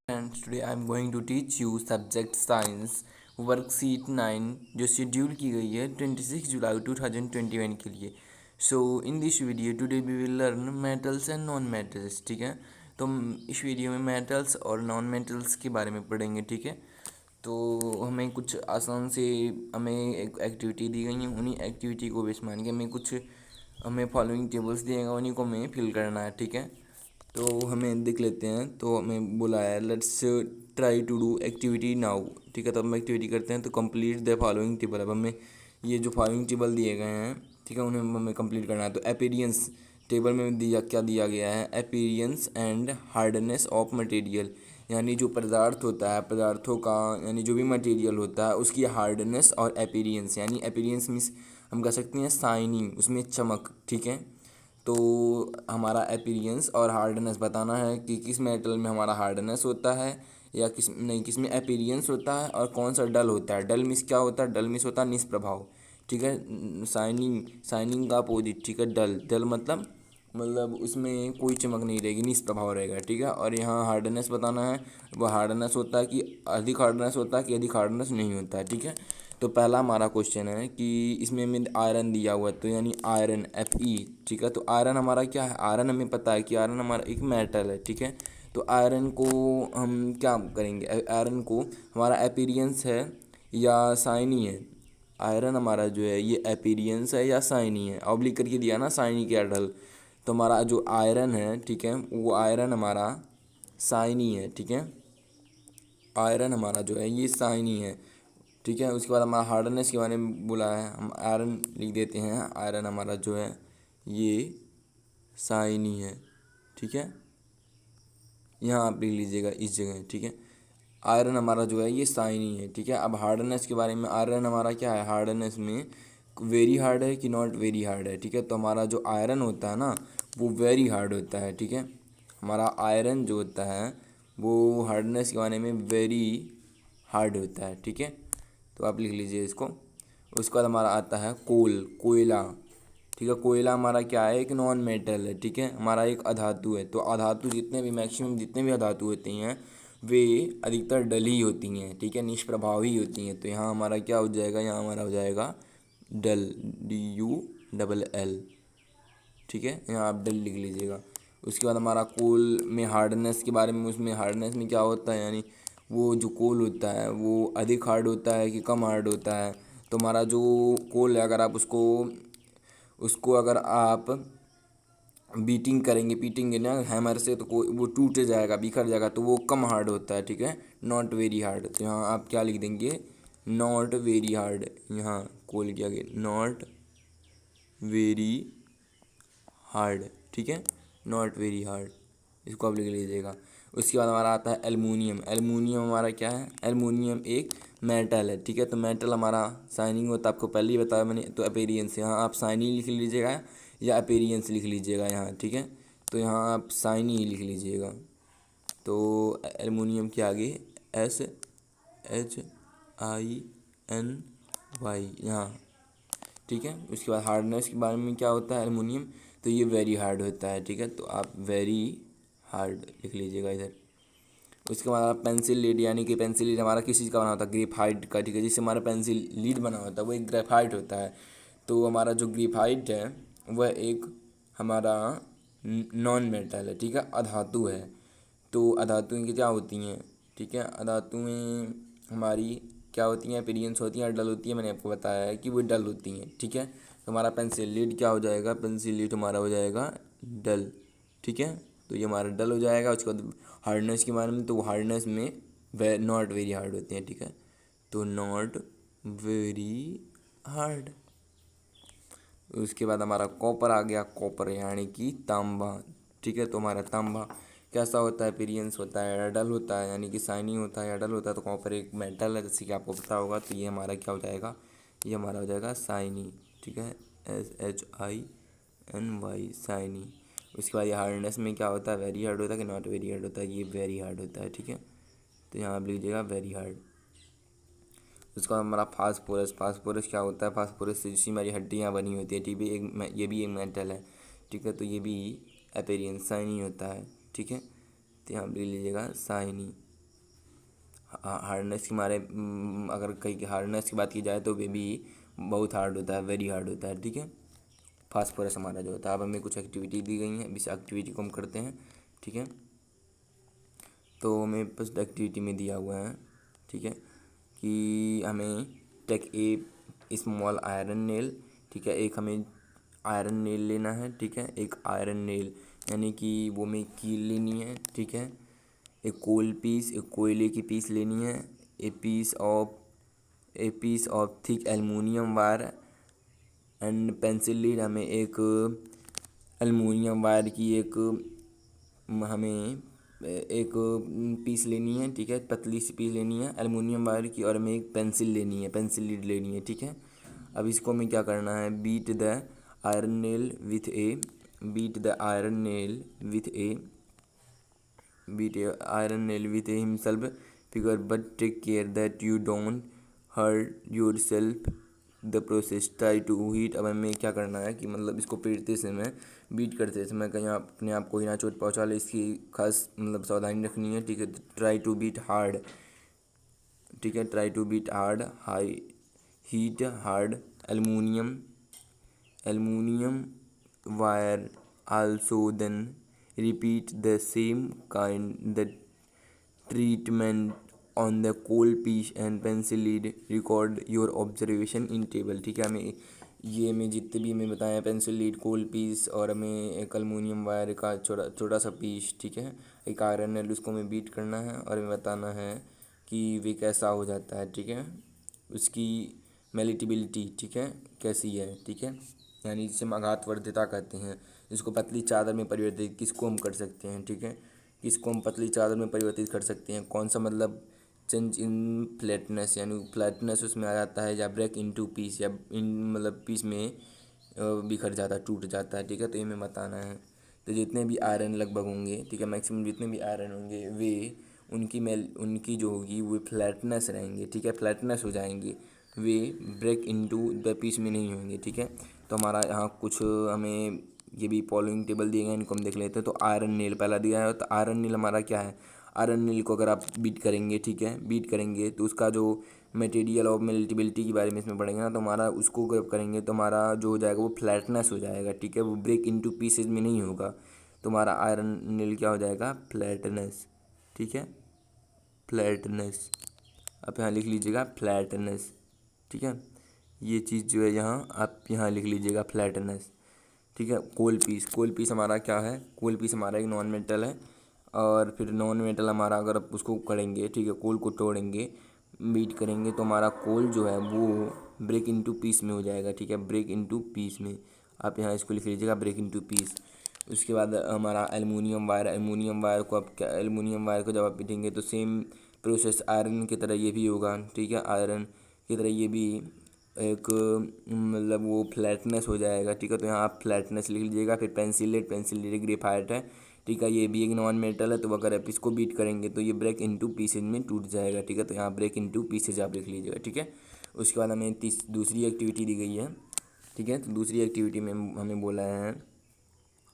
And today I am going to teach you subject science worksheet 9 जो schedule की गई है 26 जुलाई 2021 के लिए। So in this video today we will learn metals and non metals. ठीक है, तो हम इस वीडियो में मेटल्स और नॉन मेटल्स के बारे में पढ़ेंगे। ठीक है, तो हमें कुछ आसान से हमें एक एक्टिविटी दी गई है, उन्हीं एक्टिविटी को बेस मान के हमें फॉलोइंग टेबल्स दिए गए, उन्हीं को हमें फिल करना है। ठीक है, तो हमें देख लेते हैं। तो हमें बोला है let's try to do activity now. ठीक है, तो हम एक्टिविटी करते हैं। तो कंप्लीट द फॉलोइंग टेबल। अब हमें ये जो फॉलोइंग टेबल दिए गए हैं, ठीक है, उन्हें हमें कंप्लीट करना है। तो अपीयरेंस टेबल में क्या दिया गया है, appearance and hardness of material, यानी जो पदार्थ होता है, पदार्थों का यानी जो भी मटेरियल होता है उसकी हार्डनेस और अपीयरेंस, यानी अपीयरेंस मीन्स हम कह सकते हैं शाइनिंग, उसमें चमक। ठीक है, तो हमारा अपीयरेंस और हार्डनेस बताना है कि किस मेटल में हमारा हार्डनेस होता है या किस में अपीयरेंस होता है और कौन सा डल होता है। डल मीन्स क्या होता है, डल मीन्स होता है निष्प्रभाव। ठीक है, शाइनिंग का अपोजिट। ठीक है, डल मतलब उसमें कोई चमक नहीं रहेगी, निष्प्रभाव रहेगा। ठीक है, और यहाँ हार्डनेस बताना है, वह हार्डनेस होता है कि अधिक हार्डनेस होता है कि अधिक हार्डनेस नहीं होता है। ठीक है, तो पहला हमारा क्वेश्चन है कि इसमें हमें आयरन दिया हुआ है, तो यानी आयरन Fe। ठीक है, तो आयरन हमारा क्या है, आयरन हमें पता है कि आयरन हमारा एक मेटल है। ठीक है, तो आयरन को हम क्या करेंगे, आयरन को हमारा अपीयरेंस है या शाइनी है। आयरन हमारा जो है ये अपीयरेंस है या शाइनी है, ऑब्लिक करके दिया ना, शाइनी क्या डल। तो हमारा जो आयरन है, ठीक है, वो आयरन हमारा शाइनी है। ठीक है, आयरन हमारा जो है ये शाइनी है। ठीक है, उसके बाद हमारा हार्डनेस के बारे में बोला है, हम आयरन लिख देते हैं। आयरन हमारा जो है ये शाइनी है। ठीक है, यहाँ आप लिख लीजिएगा इस जगह। ठीक है, आयरन हमारा जो है ये शाइनी है। ठीक है, अब हार्डनेस के बारे में, आयरन हमारा क्या है, हार्डनेस में वेरी हार्ड है कि नॉट वेरी हार्ड है। ठीक है, तो हमारा जो आयरन होता है ना वो वेरी हार्ड होता है। ठीक है, हमारा आयरन जो होता है वो हार्डनेस के बारे में वेरी हार्ड होता है। ठीक है, तो आप लिख लीजिए इसको। उसके बाद हमारा आता है कोयला। ठीक है, कोयला हमारा क्या है, एक नॉन मेटल है। ठीक है, हमारा एक अधातु है। तो अधातु जितने भी मैक्सिमम जितने भी अधातु होती हैं वे अधिकतर डल ही होती हैं। ठीक है, निष्प्रभावी होती हैं। तो यहाँ हमारा क्या हो जाएगा, यहाँ हमारा हो जाएगा डल, DULL। ठीक है, यहाँ आप डल लिख लीजिएगा। उसके बाद हमारा कोल में हार्डनेस के बारे में, उसमें हार्डनेस में क्या होता है, यानी वो जो कोल होता है वो अधिक हार्ड होता है कि कम हार्ड होता है। तो हमारा जो कोल है, अगर आप उसको उसको अगर आप बीटिंग करेंगे, पीटेंगे ना हैमर से, तो कोई वो टूट जाएगा, बिखर जाएगा, तो वो कम हार्ड होता है। ठीक है, नॉट वेरी हार्ड। तो यहाँ आप क्या लिख देंगे, नॉट वेरी हार्ड। यहाँ कोल किया गया नॉट वेरी हार्ड। ठीक है, नॉट वेरी हार्ड, इसको आप लिख लीजिएगा। उसके बाद हमारा आता है एल्युमिनियम। एल्युमिनियम हमारा क्या है, एल्युमिनियम एक मेटल है। ठीक है, तो मेटल हमारा शाइनिंग होता है, आपको पहले ही बताया मैंने। तो अपीयरेंस, यहाँ आप शाइनी लिख लीजिएगा या अपीयरेंस लिख लीजिएगा यहाँ। ठीक है, तो यहाँ आप शाइनी ही लिख लीजिएगा। तो एल्युमिनियम के आगे SHINY यहाँ। ठीक है, उसके बाद हार्डनेस के बारे में क्या होता है एल्युमिनियम, तो ये वेरी हार्ड होता है। ठीक है, तो आप वेरी हार्ड लिख लीजिएगा इधर। उसके बाद आप पेंसिल लीड, यानी कि पेंसिल लीड हमारा किस चीज़ का बना होता है, ग्रेफाइट का। ठीक है, जिससे हमारा पेंसिल लीड बना होता है वो एक ग्रेफाइट होता है। तो हमारा जो ग्रेफाइट है वह एक हमारा नॉन मेटल है। ठीक है, अधातु है। तो अधातुएँ क्या होती हैं, ठीक है, अधातुएँ हमारी क्या होती हैं, अपीयरेंस होती हैं, डल होती है। मैंने आपको बताया है कि वो डल होती हैं। ठीक है, तो हमारा पेंसिल लीड क्या हो जाएगा, पेंसिल लीड हमारा हो जाएगा डल। ठीक है, तो ये हमारा डल हो जाएगा। उसके बाद हार्डनेस के बारे में, तो हार्डनेस में नॉट वेरी हार्ड होती हैं। ठीक है, तो नॉट वेरी हार्ड। उसके बाद हमारा कॉपर आ गया, कॉपर यानी कि तांबा। ठीक है, तो हमारा तांबा कैसा होता है, अपीयरेंस होता है या डल होता है, यानी कि शाइनी होता है या डल होता है। तो कॉपर एक मेटल है, जैसे कि आपको पता होगा। तो ये हमारा क्या हो जाएगा, ये हमारा हो जाएगा शाइनी। ठीक है, SHINY शाइनी। उसके बाद ये हार्डनेस में क्या होता है, वेरी हार्ड होता है कि नॉट वेरी हार्ड होता है, ये वेरी हार्ड होता है। ठीक है, तो यहाँ आप लीजिएगा वेरी हार्ड। उसका हमारा फास्फोरस, फास्फोरस क्या होता है, फास्फोरस से जिसकी हमारी हड्डियाँ बनी होती है। ये भी एक मेटल है। ठीक है, तो ये भी अपीयरेंस शाइनी होता है। ठीक है, तो यहाँ ले लीजिएगा शाइनी। हार्डनेस के मारे अगर कहीं हार्डनेस की बात की जाए तो वे भी बहुत हार्ड होता है, वेरी हार्ड होता है, ठीक है। फास्फोरस हमारा जो होता है। अब हमें कुछ एक्टिविटी दी गई हैं, इस एक्टिविटी को हम करते हैं, ठीक है। तो हमें फर्स्ट एक्टिविटी में दिया हुआ है, ठीक है, कि हमें take a small iron nail, ठीक है। एक हमें आयरन नेल लेना है, ठीक है। एक आयरन नेल यानी कि वो में कील लेनी है, ठीक है। एक कोल पीस, एक कोयले की पीस लेनी है। A piece of thick aluminium wire and pencil lead, हमें एक एल्युमिनियम वायर की हमें एक पीस लेनी है, ठीक है। पतली सी पीस लेनी है एल्युमिनियम वायर की, और हमें एक पेंसिल लेनी है, पेंसिल लीड लेनी है, ठीक है। अब इसको हमें क्या करना है, beat the iron nail with a beat the iron nail with a beat a iron nail with a himself figure, but take care that you don't hurt yourself the process. Try to heat. अब हमें क्या करना है कि मतलब इसको पीटते समय, बीट करते समय कहीं आप अपने आप को ही ना चोट पहुंचा ले, इसकी खास मतलब सावधानी रखनी है, ठीक है। ट्राई टू बीट हार्ड, ठीक है। Try to beat hard, high heat hard aluminium wire. Also then repeat the same kind the treatment on the coal piece and pencil lead. Record your observation in table, ठीक है। हमें ये में जितने भी हमें बताया, पेंसिल लीड, कोल piece, और हमें एक अल्युमिनियम वायर का छोटा छोटा सा पीस, ठीक है, एक आयरन नेल, उसको हमें बीट करना है और हमें बताना है कि वे कैसा हो जाता है, ठीक है। उसकी मेलिटिबिलिटी, ठीक है, कैसी है, ठीक है, यानी जिसे हम आघातवर्धिता कहते हैं। इसको पतली चादर में परिवर्तित किसको हम कर सकते हैं, ठीक है। किसको हम पतली चादर में परिवर्तित कर सकते हैं, कौन सा मतलब चेंज इन फ्लैटनेस, यानी फ्लैटनेस उसमें आ जाता है, या ब्रेक इनटू पीस, या इन मतलब पीस में बिखर जाता है, टूट जाता है, ठीक है। तो ये हमें बताना है। तो जितने भी आयरन लगभग होंगे, ठीक है, मैक्सिमम जितने भी आयरन होंगे वे उनकी जो होगी वो फ्लैटनेस रहेंगे, ठीक है, फ्लैटनेस हो जाएंगे, वे ब्रेक इनटू द पीस में नहीं होंगे, ठीक है। तो हमारा यहाँ कुछ हमें ये भी फॉलोइंग टेबल दिए गए, इनको हम देख लेते हैं। तो आयरन नील पहला दिया है, तो आयरन नील हमारा क्या है, आयरन नील को अगर आप बीट करेंगे, ठीक है, बीट करेंगे तो उसका जो मटेरियल ऑफ मेल्टिबिलिटी के बारे में इसमें पढ़ेंगे ना, तो हमारा उसको जब करेंगे तो हमारा जो हो जाएगा वो फ्लैटनेस हो जाएगा, ठीक है, वो ब्रेक इनटू पीसेज में नहीं होगा। तो हमारा आयरन नील क्या हो जाएगा, फ्लैटनेस, ठीक है, फ्लैटनेस। आप यहाँ लिख लीजिएगा फ्लैटनेस, ठीक है। ये चीज़ जो है यहाँ आप यहाँ लिख लीजिएगा फ्लैटनेस, ठीक है। कोल पीस हमारा क्या है, कोल पीस हमारा एक नॉन मेटल है, और फिर नॉन मेटल हमारा अगर आप उसको करेंगे, ठीक है, कोल को तोड़ेंगे, बीट करेंगे तो हमारा कोल जो है वो ब्रेक इनटू पीस में हो जाएगा, ठीक है, ब्रेक इनटू पीस में। आप यहाँ इसको लिख लीजिएगा ब्रेक इनटू पीस। उसके बाद हमारा एल्युमिनियम वायर को आप क्या, एल्युमिनियम वायर को जब आप पीटेंगे तो सेम प्रोसेस आयरन की तरह ये भी होगा, ठीक है, आयरन की तरह ये भी एक मतलब वो फ्लैटनेस हो जाएगा, ठीक है। तो यहाँ आप फ्लैटनेस लिख लीजिएगा। फिर पेंसिल लेड ग्रेफाइट है, ठीक है, ये भी एक नॉन मेटल है, तो अगर आप इसको बीट करेंगे तो ये ब्रेक इनटू पीसेज में टूट जाएगा, ठीक है। तो यहाँ ब्रेक इनटू पीसेज आप लिख लीजिएगा, ठीक है। उसके बाद हमें दूसरी एक्टिविटी दी गई है, ठीक है। तो दूसरी एक्टिविटी में हमें बोला है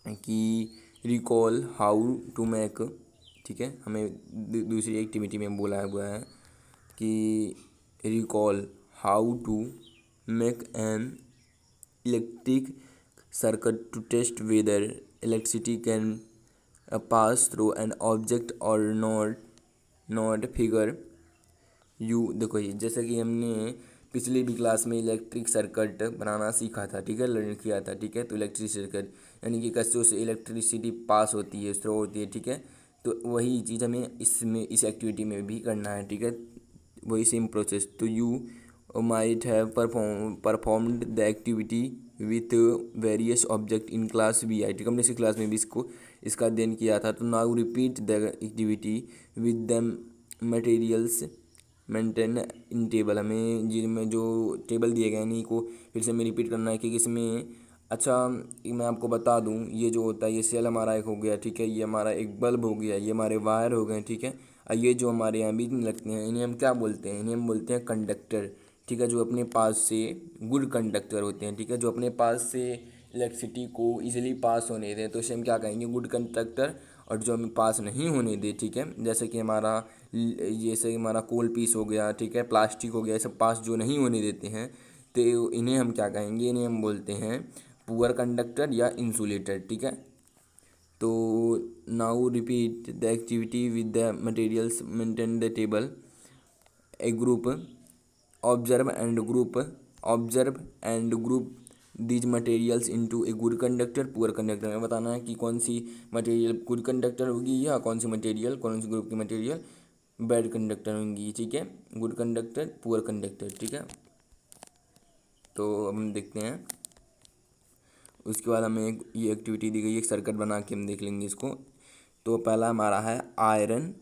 कि रिकॉल हाउ टू मेक, ठीक है, हमें दूसरी एक्टिविटी में बोला हुआ है कि recall how to make an electric circuit to test whether electricity can pass through an object or not figure you. देखो ये जैसे कि हमने पिछली भी क्लास में इलेक्ट्रिक सर्किट बनाना सीखा था, ठीक है, लर्न किया था, ठीक है। तो इलेक्ट्रिक सर्किट यानी कि कैसे उससे इलेक्ट्रिसिटी पास होती है, थ्रो होती है, ठीक है। तो वही चीज़ हमें इसमें इस एक्टिविटी में भी करना है, ठीक है, वही सेम प्रोसेस। तो you might have performed the activity with various object in class B आई, ठीक है, हमने इसी क्लास में भी इसका अध्ययन किया था। तो now repeat the activity with the materials maintain in table, हमें जिनमें जो टेबल दिए गए नहीं को फिर से हमें रिपीट करना है कि इसमें अच्छा मैं आपको बता दूं, ये जो होता है ये सेल हमारा एक हो गया, ठीक है, ये हमारा एक बल्ब हो गया, ये हमारे वायर हो गए, ठीक है। और ये जो हमारे यहाँ बीच में लगते हैं इन्हें हम क्या बोलते हैं, इन्हें हम बोलते हैं कंडक्टर, ठीक है, जो अपने पास से गुड कंडक्टर होते हैं, ठीक है, जो अपने पास से इलेक्ट्रिसिटी को इजीली पास होने दें तो इसे हम क्या कहेंगे, गुड कंडक्टर। और जो हमें पास नहीं होने दे, ठीक है, जैसे कि हमारा जैसे हमारा कोल पीस हो गया, ठीक है, प्लास्टिक हो गया, ये सब पास जो नहीं होने देते हैं तो इन्हें हम क्या कहेंगे, इन्हें हम बोलते हैं पुअर कंडक्टर या इंसुलेटर, ठीक है। तो now repeat the activity with the materials maintain the table. A group observe and group these materials into a good conductor poor conductor. में बताना है कि कौन सी मटेरियल गुड कंडक्टर होगी या कौन सी ग्रुप की मटेरियल बैड कंडक्टर होंगी, ठीक है। गुड कंडक्टर पुअर कंडक्टर, ठीक है। तो अब हम देखते हैं, उसके बाद हमें ये एक्टिविटी दी गई है, एक सर्किट बना के हम देख लेंगे इसको। तो पहला हमारा है आयरन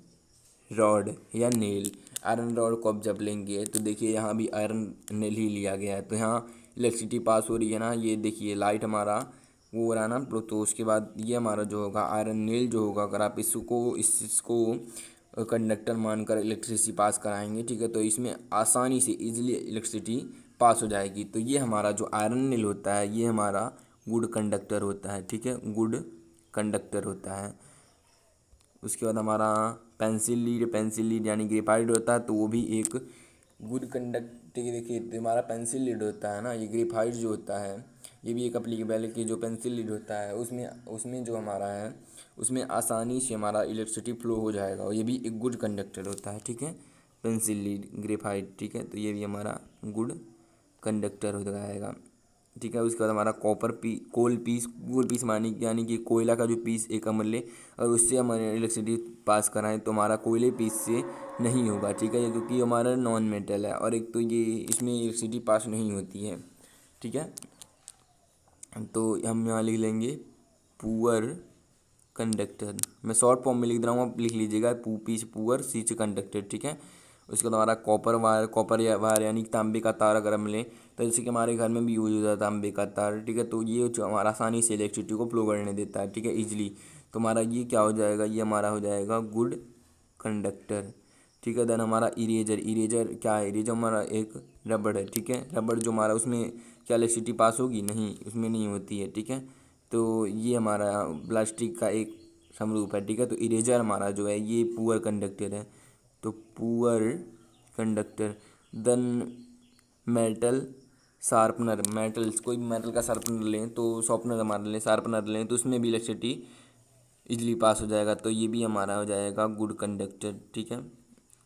रॉड या नेल। आयरन रॉड को अब जब लेंगे तो देखिए यहाँ भी आयरन नेल ही लिया गया है, तो यहाँ इलेक्ट्रिसिटी पास हो रही है ना, ये देखिए लाइट हमारा वो हो रहा है ना। तो उसके बाद ये हमारा जो होगा आयरन नेल जो होगा, अगर आप इसको कंडक्टर मानकर इलेक्ट्रिसिटी पास कराएंगे, ठीक है, तो इसमें आसानी से इजीली इलेक्ट्रिसिटी पास हो जाएगी। तो ये हमारा जो आयरन नेल होता है ये हमारा गुड कंडक्टर होता है, ठीक है, गुड कंडक्टर होता है। उसके बाद हमारा पेंसिल लीड यानी ग्रेफाइट होता है, तो वो भी एक गुड कंडक्टर। देखिए तो हमारा पेंसिल लीड होता है ना, ये ग्रेफाइट जो होता है ये भी एक एप्लीकेबल है कि जो पेंसिल लीड होता है उसमें जो हमारा है उसमें आसानी से हमारा इलेक्ट्रिसिटी फ्लो हो जाएगा, और ये भी एक गुड कंडक्टर होता है, ठीक है, पेंसिल लीड ग्रेफाइट, ठीक है। तो ये भी हमारा गुड कंडक्टर हो जाएगा, ठीक है। उसके बाद हमारा कोल पीस यानी कि कोयला का जो पीस एक हम ले और उससे हम इलेक्ट्रिसिटी पास कराएं तो हमारा कोयले पीस से नहीं होगा, ठीक है, क्योंकि हमारा नॉन मेटल है और एक तो ये इसमें इलेक्ट्रिसिटी पास नहीं होती है, ठीक है। तो हम यहाँ लिख लेंगे पुअर कंडक्टर। मैं शॉर्ट फॉर्म में लिख रहा हूँ, आप लिख लीजिएगा पुअर सीच कंडक्टर, ठीक है। उसके बाद हमारा कॉपर वायर यानी तांबे का तार अगर हम लें तो जैसे कि हमारे घर में भी यूज होता है तांबे का तार, ठीक है। तो ये जो हमारा आसानी से इलेक्ट्रिसिटी को फ्लो करने देता है, ठीक है, ईजिली। तो हमारा ये क्या हो जाएगा, ये हमारा हो जाएगा गुड कंडक्टर, ठीक है। देन हमारा इरेजर क्या है, इरेजर हमारा एक रबड़ है, ठीक है। रबड़ जो हमारा उसमें क्या इलेक्ट्रिसिटी पास होगी, नहीं, उसमें नहीं होती है, ठीक है। तो ये हमारा प्लास्टिक का एक समरूप है, ठीक है। तो इरेजर हमारा जो है ये पुअर कंडक्टर है, तो poor conductor. Then metal sharpener, कोई मेटल का शार्पनर लें तो शार्पनर लें तो उसमें भी इलेक्ट्रिसिटी इजली पास हो जाएगा, तो ये भी हमारा हो जाएगा गुड कंडक्टर, ठीक है।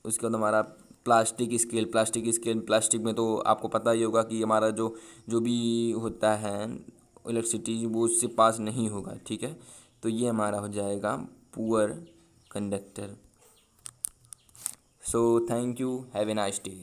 उसके बाद हमारा प्लास्टिक में तो आपको पता ही होगा कि हमारा जो जो भी होता है इलेक्ट्रिसिटी वो उससे पास नहीं होगा, ठीक है। तो ये हमारा हो जाएगा poor conductor. So thank you, have a nice day.